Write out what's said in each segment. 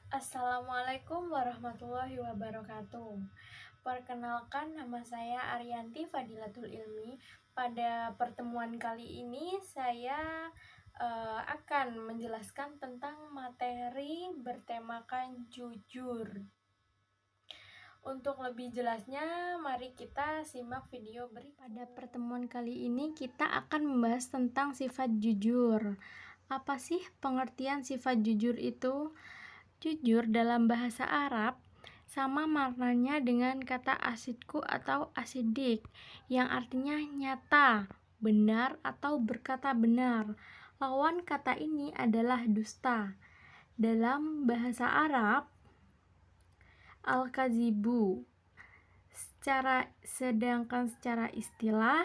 Assalamualaikum warahmatullahi wabarakatuh. Perkenalkan, nama saya Ariyanti Fadilatul Ilmi. Pada pertemuan kali ini saya akan menjelaskan tentang materi bertemakan jujur. Untuk lebih jelasnya, mari kita simak video berikut. Pada pertemuan kali ini kita akan membahas tentang sifat jujur. Apa sih pengertian sifat jujur itu? Jujur dalam bahasa Arab sama maknanya dengan kata asidku atau asidik, yang artinya nyata, benar atau berkata benar. Lawan kata ini adalah dusta. Dalam bahasa Arab, al-kazibu. Sedangkan secara istilah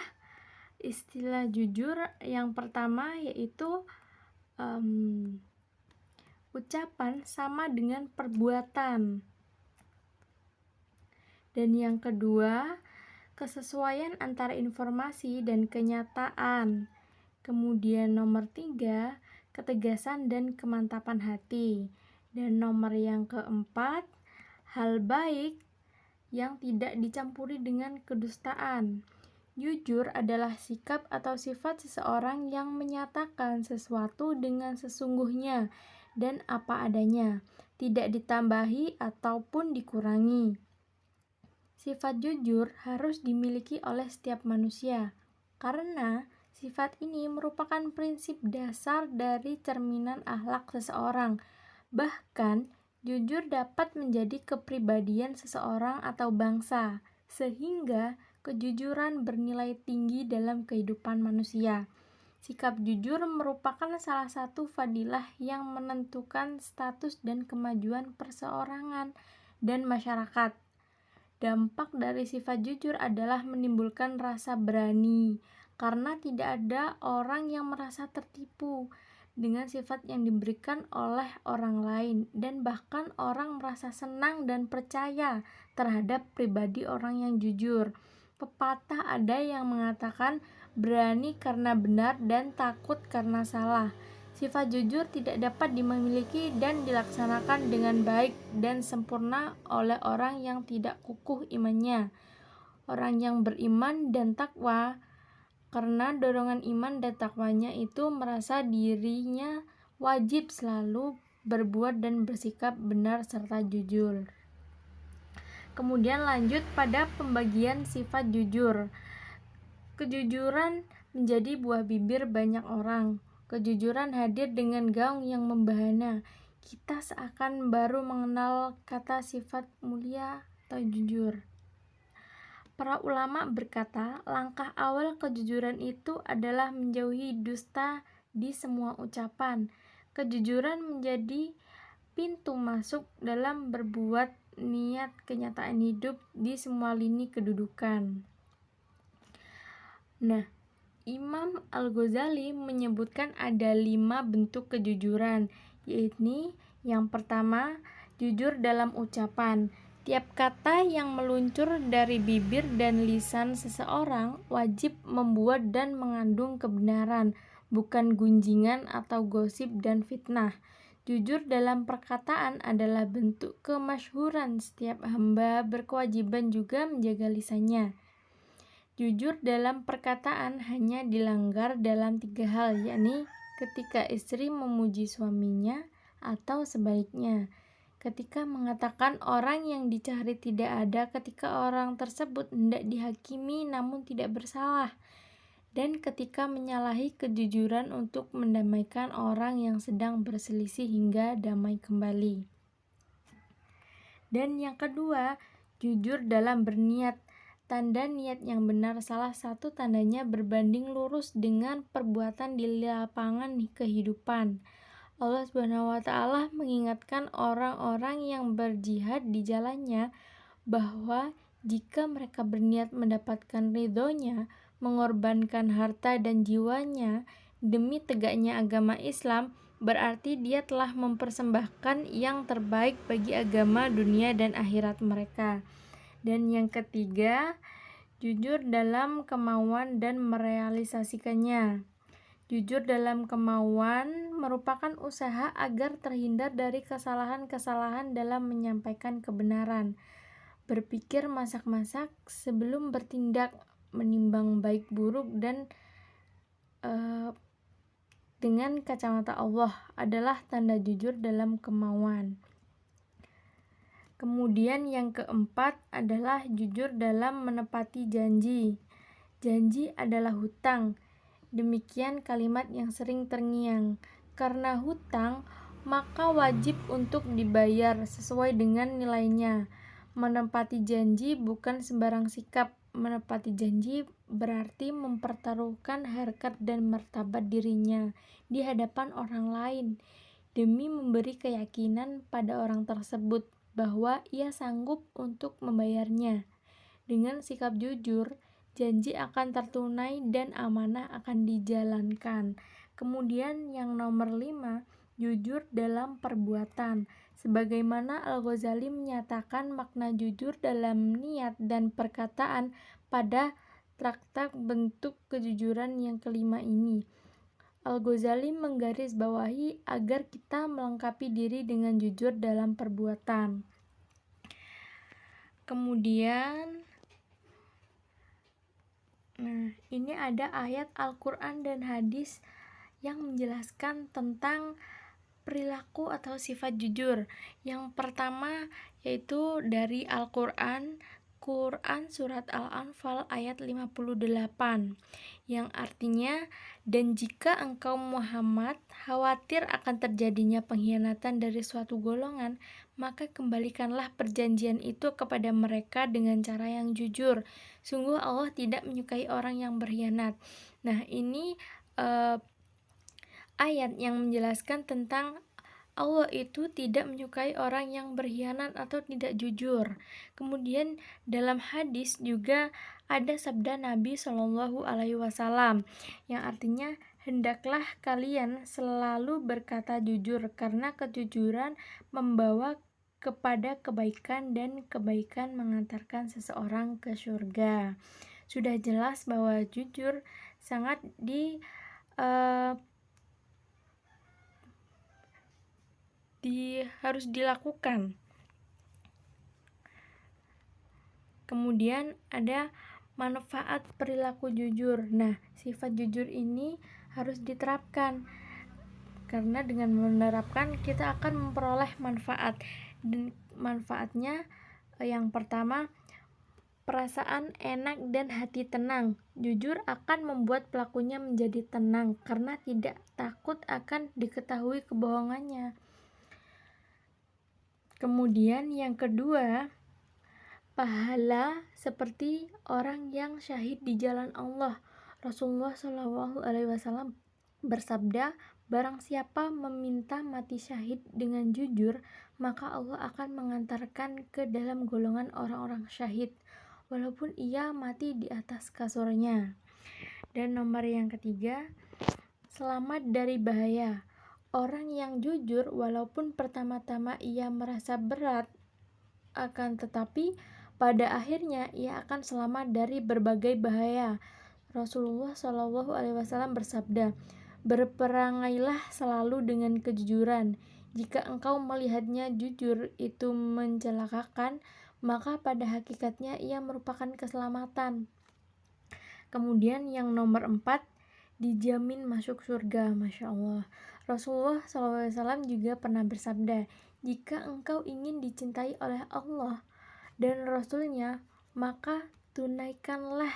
jujur yang pertama yaitu ucapan sama dengan perbuatan. Dan yang kedua, kesesuaian antara informasi dan kenyataan. Kemudian nomor 3, ketegasan dan kemantapan hati. Dan nomor yang keempat, hal baik yang tidak dicampuri dengan kedustaan. Jujur adalah sikap atau sifat seseorang yang menyatakan sesuatu dengan sesungguhnya dan apa adanya, tidak ditambahi ataupun dikurangi. Sifat jujur harus dimiliki oleh setiap manusia, karena sifat ini merupakan prinsip dasar dari cerminan akhlak seseorang. Bahkan, jujur dapat menjadi kepribadian seseorang atau bangsa, sehingga kejujuran bernilai tinggi dalam kehidupan manusia. Sikap jujur merupakan salah satu fadilah yang menentukan status dan kemajuan perseorangan dan masyarakat. Dampak dari sifat jujur adalah menimbulkan rasa berani, karena tidak ada orang yang merasa tertipu dengan sifat yang diberikan oleh orang lain, dan bahkan orang merasa senang dan percaya terhadap pribadi orang yang jujur. Pepatah ada yang mengatakan berani karena benar dan takut karena salah. Sifat jujur tidak dapat dimiliki dan dilaksanakan dengan baik dan sempurna oleh orang yang tidak kukuh imannya. Orang yang beriman dan takwa, karena dorongan iman dan takwanya itu merasa dirinya wajib selalu berbuat dan bersikap benar serta jujur. Kemudian lanjut pada pembagian sifat jujur. Kejujuran menjadi buah bibir banyak orang. Kejujuran hadir dengan gaung yang membahana. Kita seakan baru mengenal kata sifat mulia atau jujur. Para ulama berkata, langkah awal kejujuran itu adalah menjauhi dusta di semua ucapan. Kejujuran menjadi pintu masuk dalam berbuat niat kenyataan hidup di semua lini kedudukan. Nah, Imam Al-Ghazali menyebutkan ada 5 bentuk kejujuran, yaitu yang pertama, jujur dalam ucapan. Tiap kata yang meluncur dari bibir dan lisan seseorang wajib membuat dan mengandung kebenaran, bukan gunjingan atau gosip dan fitnah. Jujur dalam perkataan adalah bentuk kemasyhuran. Setiap hamba berkewajiban juga menjaga lisannya. Jujur dalam perkataan hanya dilanggar dalam 3 hal, yakni ketika istri memuji suaminya atau sebaliknya, ketika mengatakan orang yang dicari tidak ada ketika orang tersebut hendak dihakimi namun tidak bersalah, dan ketika menyalahi kejujuran untuk mendamaikan orang yang sedang berselisih hingga damai kembali. Dan yang kedua, jujur dalam berniat. Tanda niat yang benar salah satu tandanya berbanding lurus dengan perbuatan di lapangan kehidupan. Allah SWT mengingatkan orang-orang yang berjihad di jalannya bahwa jika mereka berniat mendapatkan ridhonya, mengorbankan harta dan jiwanya demi tegaknya agama Islam, berarti dia telah mempersembahkan yang terbaik bagi agama dunia dan akhirat mereka. Dan yang ketiga, jujur dalam kemauan dan merealisasikannya. Jujur dalam kemauan merupakan usaha agar terhindar dari kesalahan-kesalahan dalam menyampaikan kebenaran. Berpikir masak-masak sebelum bertindak, menimbang baik buruk dan dengan kacamata Allah adalah tanda jujur dalam kemauan. Kemudian yang keempat adalah jujur dalam menepati janji. Janji adalah hutang. Demikian kalimat yang sering terngiang. Karena hutang, maka wajib untuk dibayar sesuai dengan nilainya. Menepati janji bukan sembarang sikap. Menepati janji berarti mempertaruhkan harkat dan martabat dirinya di hadapan orang lain demi memberi keyakinan pada orang tersebut bahwa ia sanggup untuk membayarnya. Dengan sikap jujur, janji akan tertunai dan amanah akan dijalankan. Kemudian yang nomor 5, jujur dalam perbuatan. Sebagaimana Al-Ghazali menyatakan makna jujur dalam niat dan perkataan pada traktat bentuk kejujuran yang kelima ini. Al-Ghazali menggarisbawahi agar kita melengkapi diri dengan jujur dalam perbuatan. Kemudian ini ada ayat Al-Quran dan hadis yang menjelaskan tentang perilaku atau sifat jujur. Yang pertama yaitu dari Al-Quran, surat Al-Anfal ayat 58, yang artinya, dan jika engkau Muhammad khawatir akan terjadinya pengkhianatan dari suatu golongan, maka kembalikanlah perjanjian itu kepada mereka dengan cara yang jujur. Sungguh Allah tidak menyukai orang yang berkhianat. Nah, ini ayat yang menjelaskan tentang Allah itu tidak menyukai orang yang berkhianat atau tidak jujur. Kemudian dalam hadis juga ada sabda Nabi Shallallahu Alaihi Wasallam yang artinya, hendaklah kalian selalu berkata jujur karena kejujuran membawa kepada kebaikan dan kebaikan mengantarkan seseorang ke surga. Sudah jelas bahwa jujur sangat harus dilakukan. Kemudian ada manfaat perilaku jujur. Nah, sifat jujur ini harus diterapkan karena dengan menerapkan kita akan memperoleh manfaat. Dan manfaatnya yang pertama, perasaan enak dan hati tenang. Jujur akan membuat pelakunya menjadi tenang karena tidak takut akan diketahui kebohongannya. Kemudian yang kedua, pahala seperti orang yang syahid di jalan Allah. Rasulullah Shallallahu Alaihi Wasallam bersabda, barang siapa meminta mati syahid dengan jujur, maka Allah akan mengantarkan ke dalam golongan orang-orang syahid, walaupun ia mati di atas kasurnya. Dan nomor yang ketiga, selamat dari bahaya. Orang yang jujur walaupun pertama-tama ia merasa berat, akan tetapi pada akhirnya ia akan selamat dari berbagai bahaya. Rasulullah Shallallahu Alaihi Wasallam bersabda, berperangailah selalu dengan kejujuran. Jika engkau melihatnya jujur itu mencelakakan, maka pada hakikatnya ia merupakan keselamatan. Kemudian yang nomor 4, dijamin masuk surga. Masya Allah. Rasulullah SAW juga pernah bersabda, jika engkau ingin dicintai oleh Allah dan Rasulnya, maka tunaikanlah.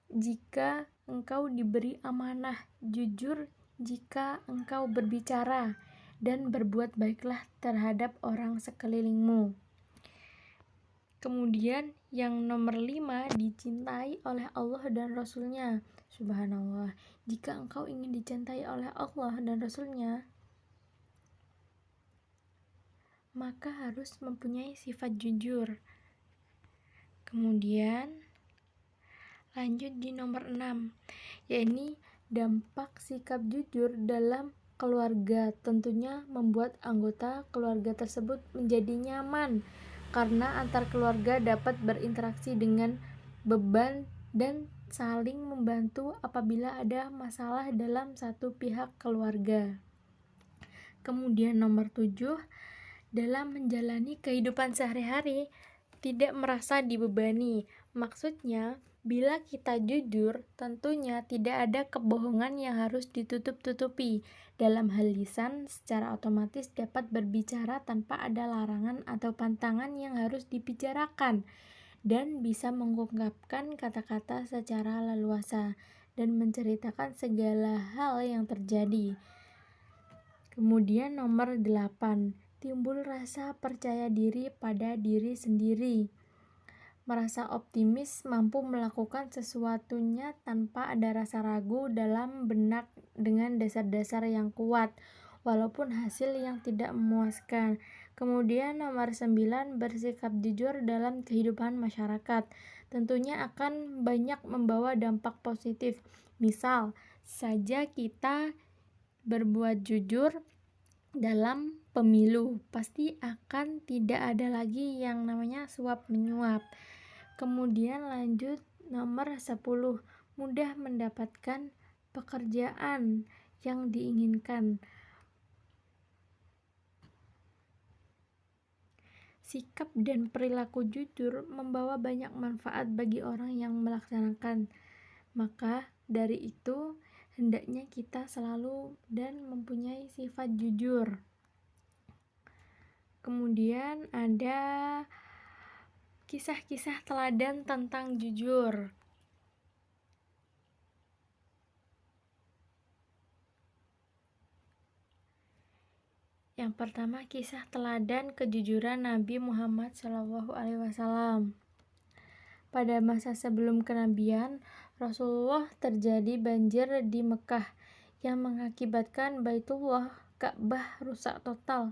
Jika engkau diberi amanah, jujur jika engkau berbicara, dan berbuat baiklah terhadap orang sekelilingmu. Kemudian yang nomor 5, dicintai oleh Allah dan Rasulnya. Subhanallah, jika engkau ingin dicintai oleh Allah dan Rasulnya, maka harus mempunyai sifat jujur. Kemudian lanjut di nomor 6, yakni dampak sikap jujur dalam keluarga. Tentunya membuat anggota keluarga tersebut menjadi nyaman, karena antar keluarga dapat berinteraksi dengan beban dan saling membantu apabila ada masalah dalam satu pihak keluarga. Kemudian nomor 7, dalam menjalani kehidupan sehari-hari tidak merasa dibebani. Maksudnya, bila kita jujur, tentunya tidak ada kebohongan yang harus ditutup-tutupi. Dalam hal lisan, secara otomatis dapat berbicara tanpa ada larangan atau pantangan yang harus dibicarakan, dan bisa mengungkapkan kata-kata secara leluasa dan menceritakan segala hal yang terjadi. Kemudian nomor 8, timbul rasa percaya diri pada diri sendiri. Merasa optimis, mampu melakukan sesuatunya tanpa ada rasa ragu dalam benak dengan dasar-dasar yang kuat, walaupun hasil yang tidak memuaskan. Kemudian nomor 9, bersikap jujur dalam kehidupan masyarakat. Tentunya akan banyak membawa dampak positif. Misal saja kita berbuat jujur dalam pemilu, pasti akan tidak ada lagi yang namanya suap-menyuap. Kemudian lanjut nomor 10, mudah mendapatkan pekerjaan yang diinginkan. Sikap dan perilaku jujur membawa banyak manfaat bagi orang yang melaksanakan. Maka dari itu, hendaknya kita selalu dan mempunyai sifat jujur. Kemudian ada kisah-kisah teladan tentang jujur. Yang pertama, kisah teladan kejujuran Nabi Muhammad SAW. Pada masa sebelum kenabian, Rasulullah terjadi banjir di Mekah yang mengakibatkan Baitullah Ka'bah rusak total.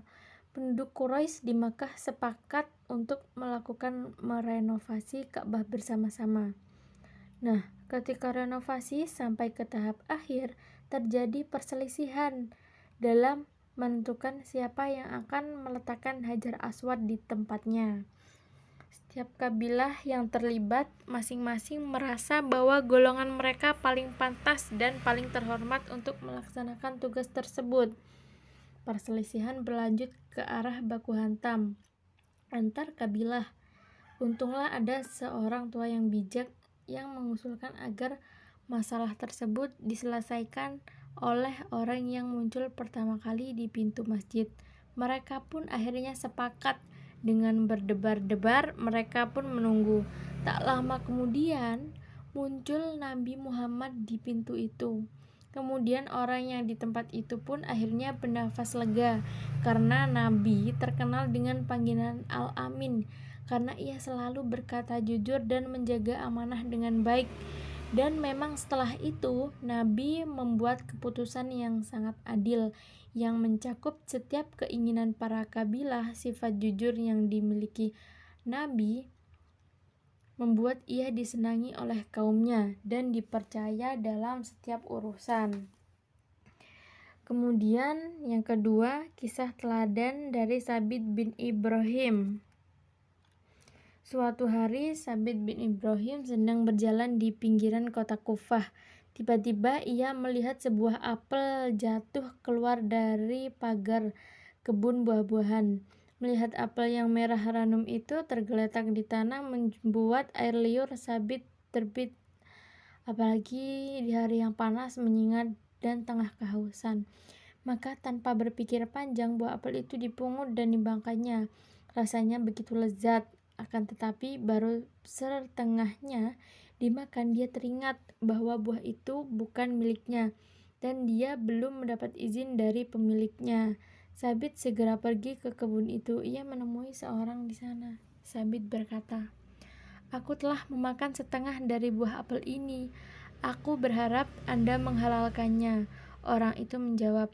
Penduduk Quraisy di Mekah sepakat untuk melakukan merenovasi Ka'bah bersama-sama. Nah, ketika renovasi sampai ke tahap akhir, terjadi perselisihan dalam menentukan siapa yang akan meletakkan Hajar Aswad di tempatnya. Setiap kabilah yang terlibat masing-masing merasa bahwa golongan mereka paling pantas dan paling terhormat untuk melaksanakan tugas tersebut. Perselisihan berlanjut ke arah baku hantam antar kabilah. Untunglah ada seorang tua yang bijak yang mengusulkan agar masalah tersebut diselesaikan oleh orang yang muncul pertama kali di pintu masjid. Mereka pun akhirnya sepakat. Dengan berdebar-debar, mereka pun menunggu. Tak lama kemudian, muncul Nabi Muhammad di pintu itu. Kemudian orang yang di tempat itu pun akhirnya bernafas lega, karena Nabi terkenal dengan panggilan Al-Amin, karena ia selalu berkata jujur dan menjaga amanah dengan baik. Dan memang setelah itu, Nabi membuat keputusan yang sangat adil, yang mencakup setiap keinginan para kabilah. Sifat jujur yang dimiliki Nabi membuat ia disenangi oleh kaumnya dan dipercaya dalam setiap urusan. Kemudian yang kedua, kisah teladan dari Sabit bin Ibrahim. Suatu hari, Sabit bin Ibrahim sedang berjalan di pinggiran kota Kufah. Tiba-tiba ia melihat sebuah apel jatuh keluar dari pagar kebun buah-buahan. Melihat apel yang merah ranum itu tergeletak di tanah membuat air liur Sabit terbit, apalagi di hari yang panas, menyengat, dan tengah kehausan. Maka tanpa berpikir panjang, buah apel itu dipungut dan dibangkainya. Rasanya begitu lezat, akan tetapi baru setengahnya dimakan dia teringat bahwa buah itu bukan miliknya dan dia belum mendapat izin dari pemiliknya. Sabit segera pergi ke kebun itu. Ia menemui seorang di sana. Sabit berkata, "Aku telah memakan setengah dari buah apel ini. Aku berharap Anda menghalalkannya." Orang itu menjawab,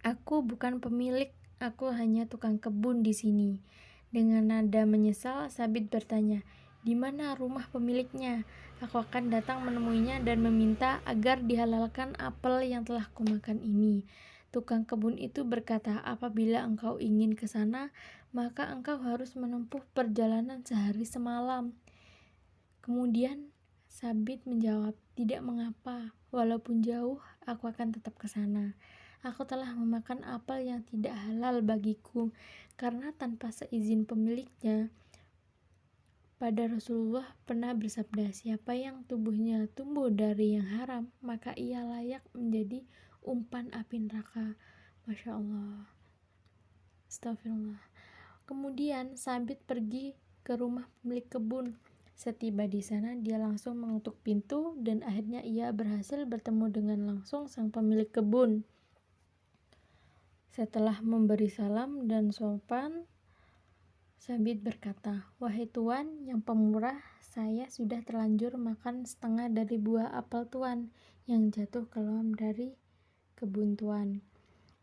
"Aku bukan pemilik, aku hanya tukang kebun di sini." Dengan nada menyesal, Sabit bertanya, "Di mana rumah pemiliknya? Aku akan datang menemuinya dan meminta agar dihalalkan apel yang telah kumakan ini." Tukang kebun itu berkata, "Apabila engkau ingin ke sana, maka engkau harus menempuh perjalanan sehari semalam." Kemudian Sabit menjawab, "Tidak mengapa, walaupun jauh, aku akan tetap ke sana. Aku telah memakan apel yang tidak halal bagiku, karena tanpa seizin pemiliknya." Pada Rasulullah pernah bersabda, siapa yang tubuhnya tumbuh dari yang haram, maka ia layak menjadi umpan api neraka. Masya Allah. Astagfirullah. Kemudian Sabit pergi ke rumah pemilik kebun. Setiba di sana, dia langsung mengetuk pintu dan akhirnya ia berhasil bertemu dengan langsung sang pemilik kebun. Setelah memberi salam dan sopan, Sabit berkata, "Wahai Tuan yang pemurah, saya sudah terlanjur makan setengah dari buah apel Tuan yang jatuh keluar dari kebun Tuan.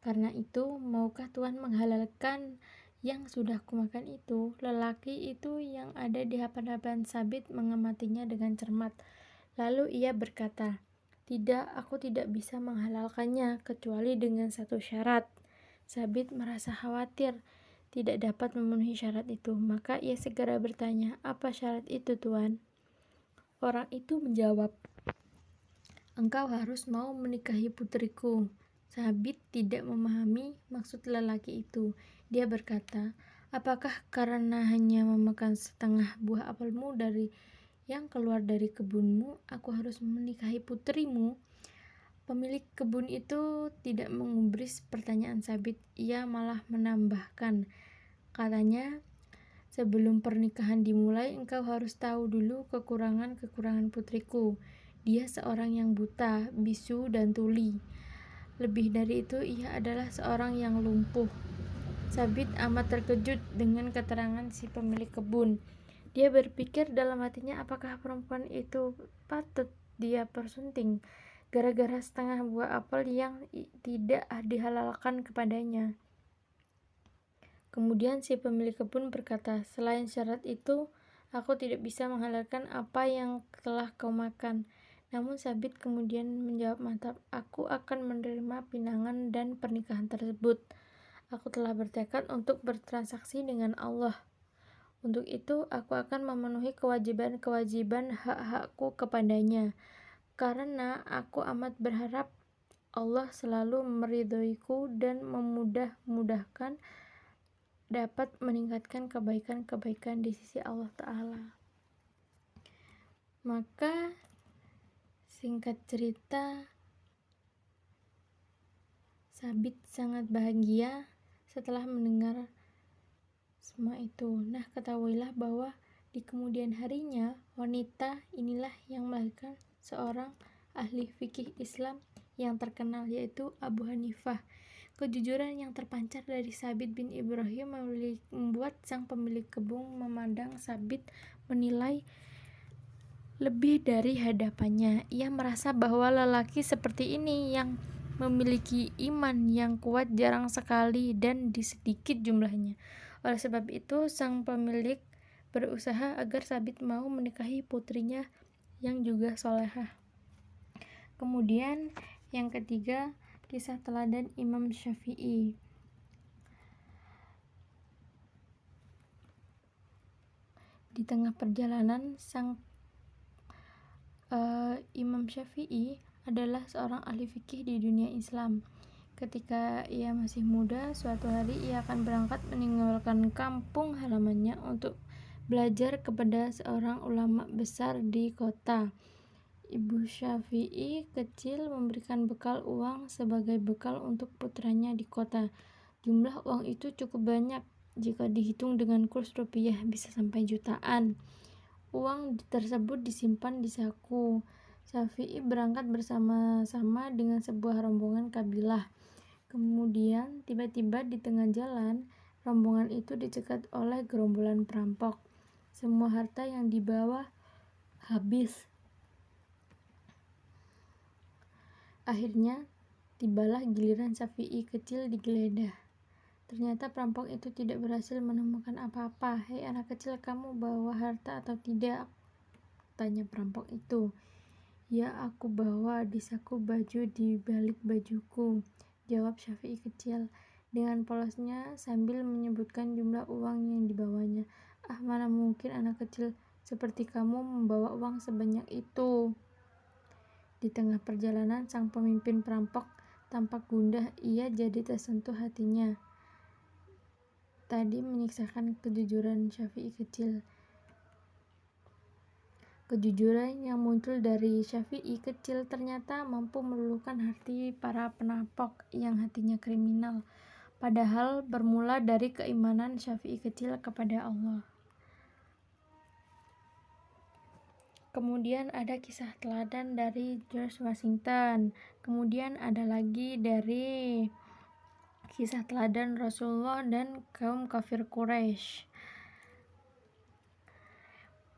Karena itu, maukah Tuan menghalalkan yang sudah kumakan itu?" Lelaki itu yang ada di hadapan Sabit mengamatinya dengan cermat. Lalu ia berkata, "Tidak, aku tidak bisa menghalalkannya kecuali dengan satu syarat." Sabit merasa khawatir tidak dapat memenuhi syarat itu, maka ia segera bertanya, "Apa syarat itu, Tuan?" Orang itu menjawab, "Engkau harus mau menikahi putriku." Sabit tidak memahami maksud lelaki itu. Dia berkata, "Apakah karena hanya memakan setengah buah apelmu dari yang keluar dari kebunmu, aku harus menikahi putrimu?" Pemilik kebun itu tidak menggubris pertanyaan Sabit. Ia malah menambahkan, katanya, "Sebelum pernikahan dimulai, engkau harus tahu dulu kekurangan-kekurangan putriku. Dia seorang yang buta, bisu, dan tuli. Lebih dari itu, ia adalah seorang yang lumpuh." Sabit amat terkejut dengan keterangan si pemilik kebun. Dia berpikir dalam hatinya, apakah perempuan itu patut dia persunting gara-gara setengah buah apel yang tidak dihalalkan kepadanya. Kemudian si pemilik kebun berkata, "Selain syarat itu, aku tidak bisa menghalalkan apa yang telah kau makan." Namun Sabit kemudian menjawab mantap, "Aku akan menerima pinangan dan pernikahan tersebut. Aku telah bertekad untuk bertransaksi dengan Allah. Untuk itu, aku akan memenuhi kewajiban-kewajiban hak-hakku kepadanya. Karena aku amat berharap Allah selalu meridhoiku dan memudahkan dapat meningkatkan kebaikan-kebaikan di sisi Allah Ta'ala." Maka singkat cerita, Sabit sangat bahagia setelah mendengar semua itu. Nah, ketahuilah bahwa di kemudian harinya, wanita inilah yang melahirkan seorang ahli fikih Islam yang terkenal, yaitu Abu Hanifah. Kejujuran yang terpancar dari Sabit bin Ibrahim membuat sang pemilik kebun memandang Sabit menilai lebih dari hadapannya. Ia merasa bahwa lelaki seperti ini yang memiliki iman yang kuat jarang sekali dan sedikit jumlahnya. Oleh sebab itu, sang pemilik berusaha agar Sabit mau menikahi putrinya yang juga solehah. Kemudian yang ketiga, kisah teladan Imam Syafi'i. Di tengah perjalanan, Imam Syafi'i adalah seorang ahli fikih di dunia Islam. Ketika ia masih muda, suatu hari ia akan berangkat meninggalkan kampung halamannya untuk belajar kepada seorang ulama besar di kota. Ibu Syafi'i kecil memberikan bekal uang sebagai bekal untuk putranya di kota. Jumlah uang itu cukup banyak, jika dihitung dengan kurs rupiah bisa sampai jutaan. Uang tersebut disimpan di saku. Syafi'i berangkat bersama-sama dengan sebuah rombongan kabilah. Kemudian tiba-tiba di tengah jalan, rombongan itu dicegat oleh gerombolan perampok. Semua harta yang dibawa habis. Akhirnya tibalah giliran Syafi'i kecil digeledah. Ternyata perampok itu tidak berhasil menemukan apa-apa. "Hei anak kecil, kamu bawa harta atau tidak?" tanya perampok itu. "Ya, aku bawa di saku baju di balik bajuku," jawab Syafi'i kecil dengan polosnya sambil menyebutkan jumlah uang yang dibawanya. "Ah, mana mungkin anak kecil seperti kamu membawa uang sebanyak itu. Di tengah perjalanan, sang pemimpin perampok tampak gundah. Ia jadi tersentuh hatinya. Tadi menyiksakan kejujuran Syafi'i kecil. Kejujuran yang muncul dari Syafi'i kecil ternyata mampu meluluhkan hati para perampok yang hatinya kriminal, padahal bermula dari keimanan Syafi'i kecil kepada Allah. Kemudian ada kisah teladan dari George Washington. Kemudian ada lagi dari kisah teladan Rasulullah dan kaum kafir Quraisy.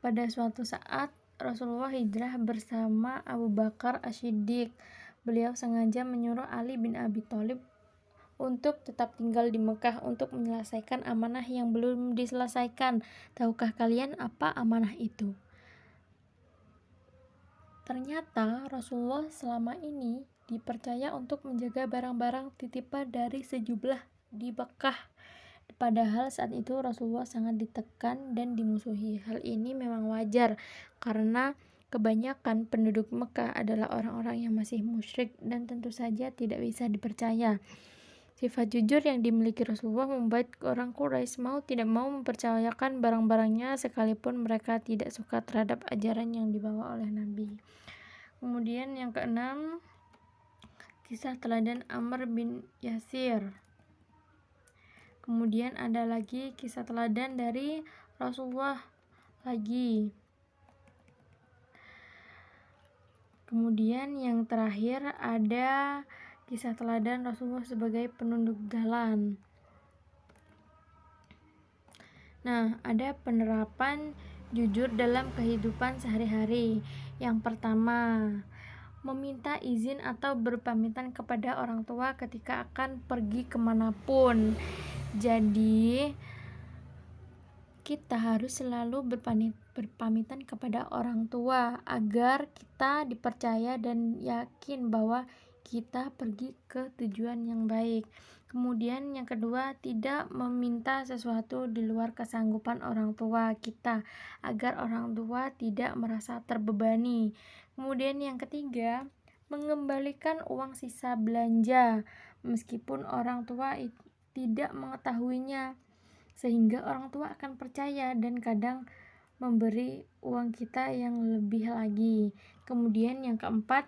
Pada suatu saat Rasulullah hijrah bersama Abu Bakar As-Siddiq. Beliau sengaja menyuruh Ali bin Abi Thalib untuk tetap tinggal di Mekah untuk menyelesaikan amanah yang belum diselesaikan. Tahukah kalian apa amanah itu? Ternyata Rasulullah selama ini dipercaya untuk menjaga barang-barang titipan dari sejumlah di Mekah. Padahal saat itu Rasulullah sangat ditekan dan dimusuhi. Hal ini memang wajar karena kebanyakan penduduk Mekah adalah orang-orang yang masih musyrik dan tentu saja tidak bisa dipercaya. Sifat jujur yang dimiliki Rasulullah membuat orang Quraisy mau tidak mau mempercayakan barang-barangnya sekalipun mereka tidak suka terhadap ajaran yang dibawa oleh Nabi. Kemudian yang keenam, kisah teladan Amr bin Yasir. Kemudian ada lagi kisah teladan dari Rasulullah lagi. Kemudian yang terakhir ada kisah teladan Rasulullah sebagai penunjuk jalan. Nah, ada penerapan jujur dalam kehidupan sehari-hari. Yang pertama, meminta izin atau berpamitan kepada orang tua ketika akan pergi kemanapun. Jadi kita harus selalu berpamitan kepada orang tua agar kita dipercaya dan yakin bahwa kita pergi ke tujuan yang baik. Kemudian yang kedua, tidak meminta sesuatu di luar kesanggupan orang tua kita agar orang tua tidak merasa terbebani. Kemudian yang ketiga, mengembalikan uang sisa belanja meskipun orang tua tidak mengetahuinya, sehingga orang tua akan percaya dan kadang memberi uang kita yang lebih lagi. Kemudian yang keempat,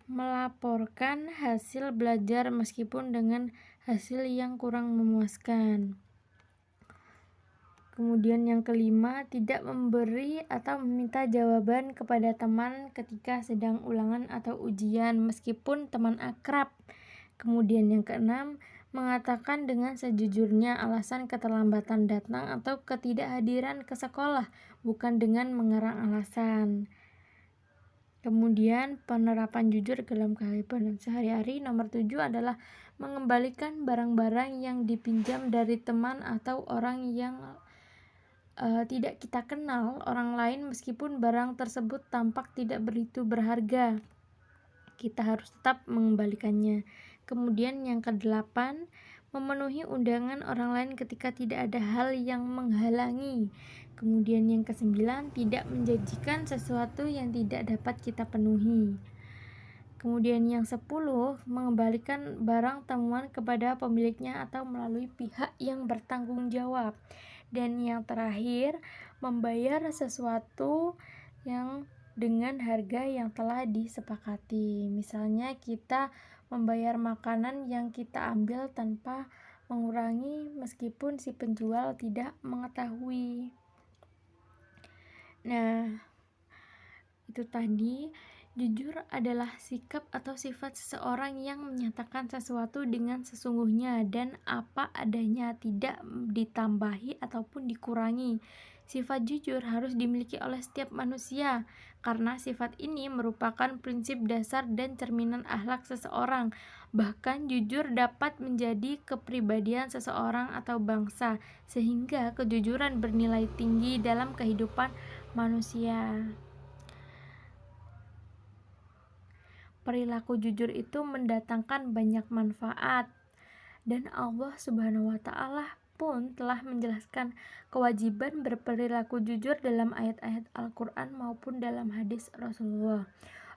melaporkan hasil belajar meskipun dengan hasil yang kurang memuaskan. Kemudian yang kelima, tidak memberi atau meminta jawaban kepada teman ketika sedang ulangan atau ujian meskipun teman akrab. Kemudian yang keenam, mengatakan dengan sejujurnya alasan keterlambatan datang atau ketidakhadiran ke sekolah, bukan dengan mengarang alasan. Kemudian penerapan jujur dalam kehidupan sehari-hari. Nomor 7 adalah mengembalikan barang-barang yang dipinjam dari teman atau orang yang tidak kita kenal orang lain meskipun barang tersebut tampak tidak begitu berharga. Kita harus tetap mengembalikannya. Kemudian yang ke-8, memenuhi undangan orang lain ketika tidak ada hal yang menghalangi. Kemudian yang ke-9, tidak menjanjikan sesuatu yang tidak dapat kita penuhi. Kemudian yang 10, mengembalikan barang temuan kepada pemiliknya atau melalui pihak yang bertanggung jawab. Dan yang terakhir, membayar sesuatu yang dengan harga yang telah disepakati. Misalnya kita membayar makanan yang kita ambil tanpa mengurangi meskipun si penjual tidak mengetahui. Nah, itu tadi. Jujur adalah sikap atau sifat seseorang yang menyatakan sesuatu dengan sesungguhnya dan apa adanya, tidak ditambahi ataupun dikurangi. Sifat jujur harus dimiliki oleh setiap manusia karena sifat ini merupakan prinsip dasar dan cerminan akhlak seseorang. Bahkan jujur dapat menjadi kepribadian seseorang atau bangsa, sehingga kejujuran bernilai tinggi dalam kehidupan manusia. Perilaku jujur itu mendatangkan banyak manfaat dan Allah Subhanahu wa Ta'ala pun telah menjelaskan kewajiban berperilaku jujur dalam ayat-ayat Al-Quran maupun dalam hadis Rasulullah.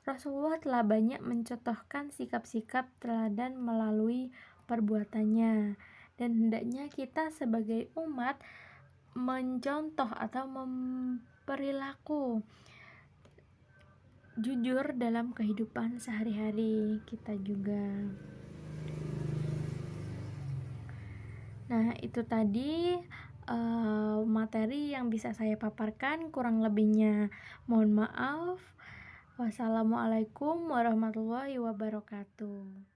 Rasulullah telah banyak mencontohkan sikap-sikap teladan melalui perbuatannya, dan hendaknya kita sebagai umat mencontoh atau memperilaku jujur dalam kehidupan sehari-hari kita juga. Nah, itu tadi materi yang bisa saya paparkan, kurang lebihnya mohon maaf. Wassalamualaikum warahmatullahi wabarakatuh.